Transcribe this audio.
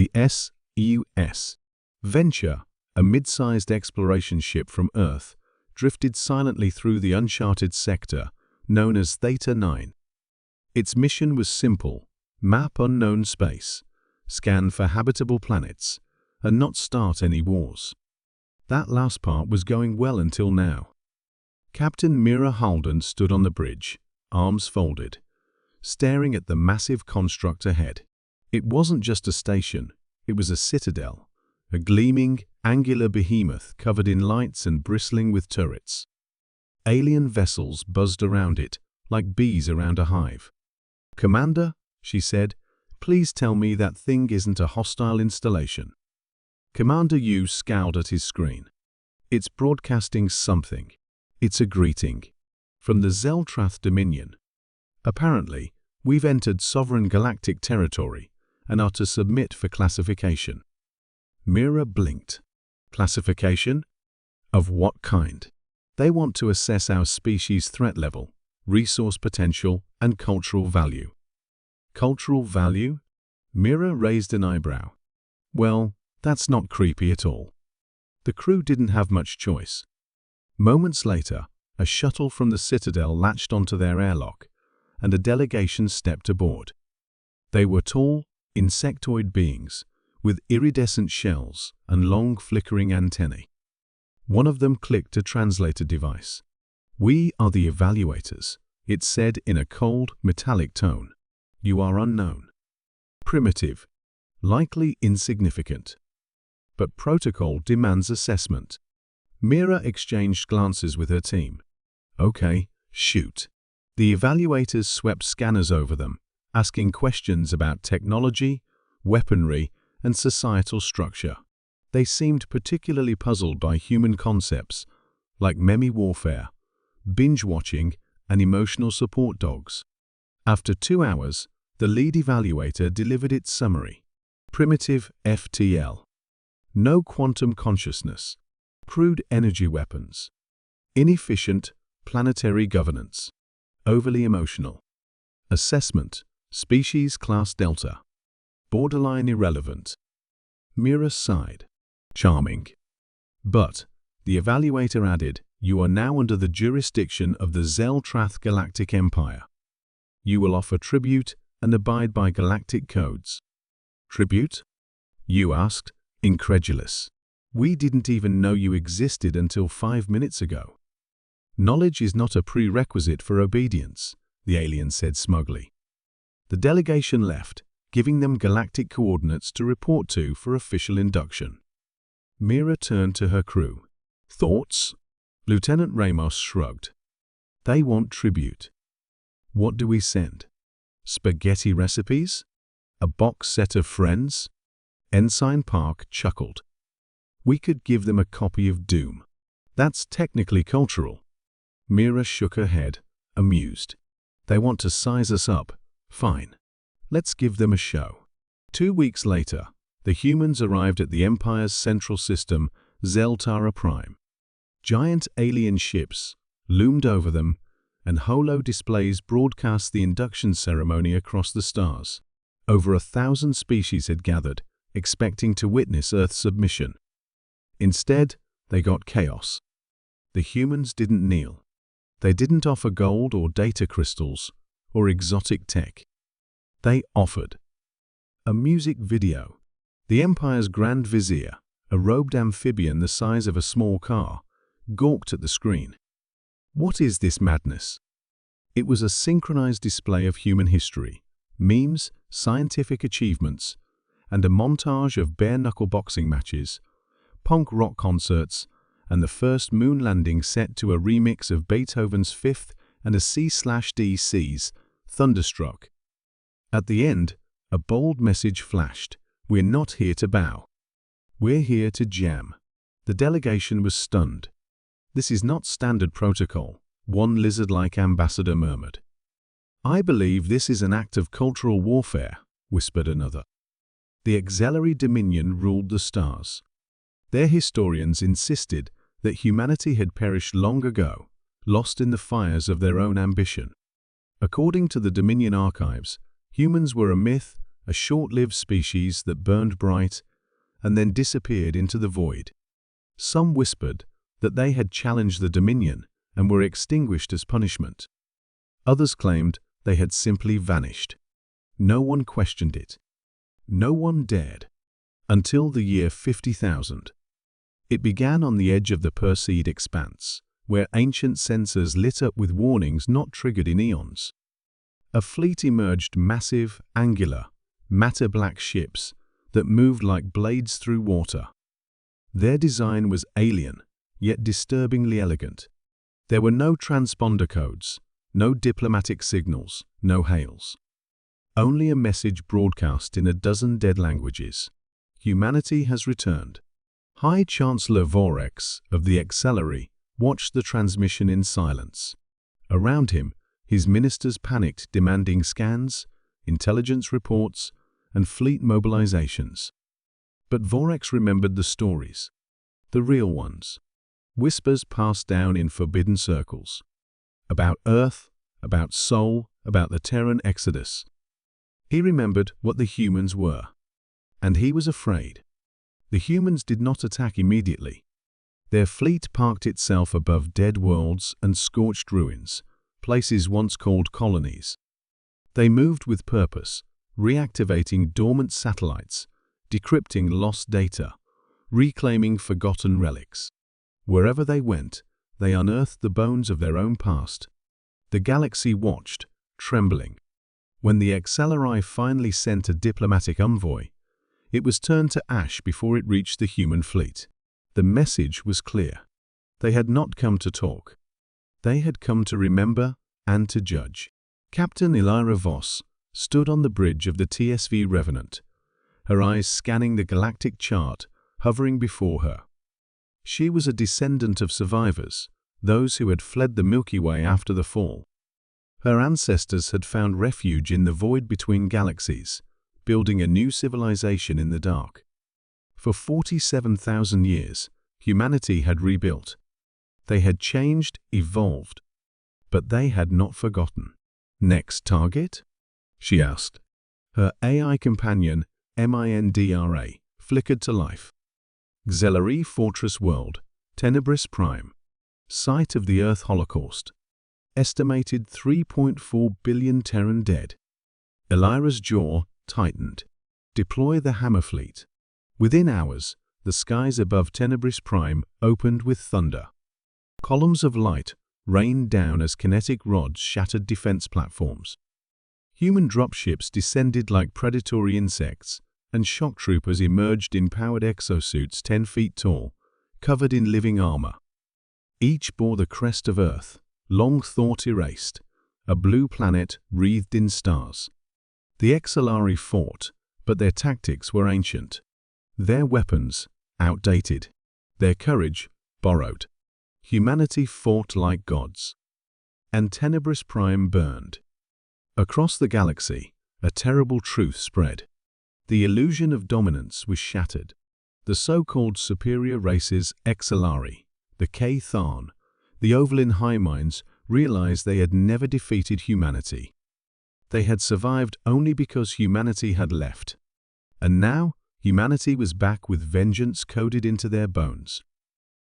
The S.U.S. Venture, a mid-sized exploration ship from Earth, drifted silently through the uncharted sector known as Theta 9. Its mission was simple: map unknown space, scan for habitable planets, and not start any wars. That last part was going well until now. Captain Mira Halden stood on the bridge, arms folded, staring at the massive construct ahead. It wasn't just a station, it was a citadel, a gleaming, angular behemoth covered in lights and bristling with turrets. Alien vessels buzzed around it, like bees around a hive. "Commander," she said, "please tell me that thing isn't a hostile installation." Commander Yu scowled at his screen. "It's broadcasting something. It's a greeting. From the Zeltrath Dominion. Apparently, we've entered sovereign galactic territory and are to submit for classification." Mira blinked. "Classification? Of what kind?" "They want to assess our species' threat level, resource potential, and cultural value." "Cultural value?" Mira raised an eyebrow. "Well, that's not creepy at all." The crew didn't have much choice. Moments later, a shuttle from the Citadel latched onto their airlock, and a delegation stepped aboard. They were tall, insectoid beings, with iridescent shells and long flickering antennae. One of them clicked a translator device. "We are the evaluators," it said in a cold, metallic tone. "You are unknown. Primitive. Likely insignificant. But protocol demands assessment." Mira exchanged glances with her team. "Okay, shoot." The evaluators swept scanners over them, asking questions about technology, weaponry, and societal structure. They seemed particularly puzzled by human concepts like meme warfare, binge-watching, and emotional support dogs. After 2 hours, the lead evaluator delivered its summary. Primitive FTL. No quantum consciousness. Crude energy weapons. Inefficient planetary governance. Overly emotional. Assessment: species class Delta. Borderline irrelevant. Mira sighed. "Charming. But," the evaluator added, "you are now under the jurisdiction of the Zeltrath Galactic Empire. You will offer tribute and abide by galactic codes." "Tribute?" Yu asked, incredulous. "We didn't even know you existed until 5 minutes ago." "Knowledge is not a prerequisite for obedience," the alien said smugly. The delegation left, giving them galactic coordinates to report to for official induction. Mira turned to her crew. "Thoughts?" Lieutenant Ramos shrugged. "They want tribute." "What do we send? Spaghetti recipes? A box set of Friends?" Ensign Park chuckled. "We could give them a copy of Doom. That's technically cultural." Mira shook her head, amused. "They want to size us up. Fine. Let's give them a show." 2 weeks later, the humans arrived at the Empire's central system, Zeltara Prime. Giant alien ships loomed over them, and holo displays broadcast the induction ceremony across the stars. Over 1,000 species had gathered, expecting to witness Earth's submission. Instead, they got chaos. The humans didn't kneel. They didn't offer gold or data crystals or exotic tech. They offered a music video. The Empire's Grand Vizier, a robed amphibian the size of a small car, gawked at the screen. "What is this madness?" It was a synchronized display of human history, memes, scientific achievements, and a montage of bare-knuckle boxing matches, punk rock concerts, and the first moon landing set to a remix of Beethoven's Fifth and a C/D-C's Thunderstruck. At the end, a bold message flashed: "We're not here to bow. We're here to jam." The delegation was stunned. "This is not standard protocol," one lizard-like ambassador murmured. "I believe this is an act of cultural warfare," whispered another. The auxiliary dominion ruled the stars. Their historians insisted that humanity had perished long ago, lost in the fires of their own ambition. According to the Dominion archives, humans were a myth, a short-lived species that burned bright and then disappeared into the void. Some whispered that they had challenged the Dominion and were extinguished as punishment. Others claimed they had simply vanished. No one questioned it. No one dared. Until the year 50,000. It began on the edge of the Perseid expanse, where ancient sensors lit up with warnings not triggered in eons. A fleet emerged, massive, angular, matte-black ships that moved like blades through water. Their design was alien, yet disturbingly elegant. There were no transponder codes, no diplomatic signals, no hails. Only a message broadcast in a dozen dead languages. Humanity has returned. High Chancellor Vorrex of the Accelerary watched the transmission in silence. Around him, his ministers panicked, demanding scans, intelligence reports, and fleet mobilizations. But Vorrex remembered the stories, the real ones. Whispers passed down in forbidden circles. About Earth, about Sol, about the Terran Exodus. He remembered what the humans were. And he was afraid. The humans did not attack immediately. Their fleet parked itself above dead worlds and scorched ruins, places once called colonies. They moved with purpose, reactivating dormant satellites, decrypting lost data, reclaiming forgotten relics. Wherever they went, they unearthed the bones of their own past. The galaxy watched, trembling. When the Accelerari finally sent a diplomatic envoy, it was turned to ash before it reached the human fleet. The message was clear. They had not come to talk. They had come to remember and to judge. Captain Elira Voss stood on the bridge of the TSV Revenant, her eyes scanning the galactic chart hovering before her. She was a descendant of survivors, those who had fled the Milky Way after the fall. Her ancestors had found refuge in the void between galaxies, building a new civilization in the dark. For 47,000 years, humanity had rebuilt. They had changed, evolved, but they had not forgotten. Next target? She asked. Her AI companion, Mindra, flickered to life. Xelari Fortress World, Tenebris Prime. Site of the Earth Holocaust. Estimated 3.4 billion Terran dead. Elira's jaw tightened. Deploy the Hammer Fleet. Within hours, the skies above Tenebris Prime opened with thunder. Columns of light rained down as kinetic rods shattered defense platforms. Human dropships descended like predatory insects, and shock troopers emerged in powered exosuits 10 feet tall, covered in living armor. Each bore the crest of Earth, long thought erased, a blue planet wreathed in stars. The Accelerari fought, but their tactics were ancient. Their weapons, outdated. Their courage, borrowed. Humanity fought like gods. And Tenebris Prime burned. Across the galaxy, a terrible truth spread. The illusion of dominance was shattered. The so-called superior races Accelerari, the K-Tharn, the Ovalin High Minds realized they had never defeated humanity. They had survived only because humanity had left. And now, humanity was back with vengeance coded into their bones.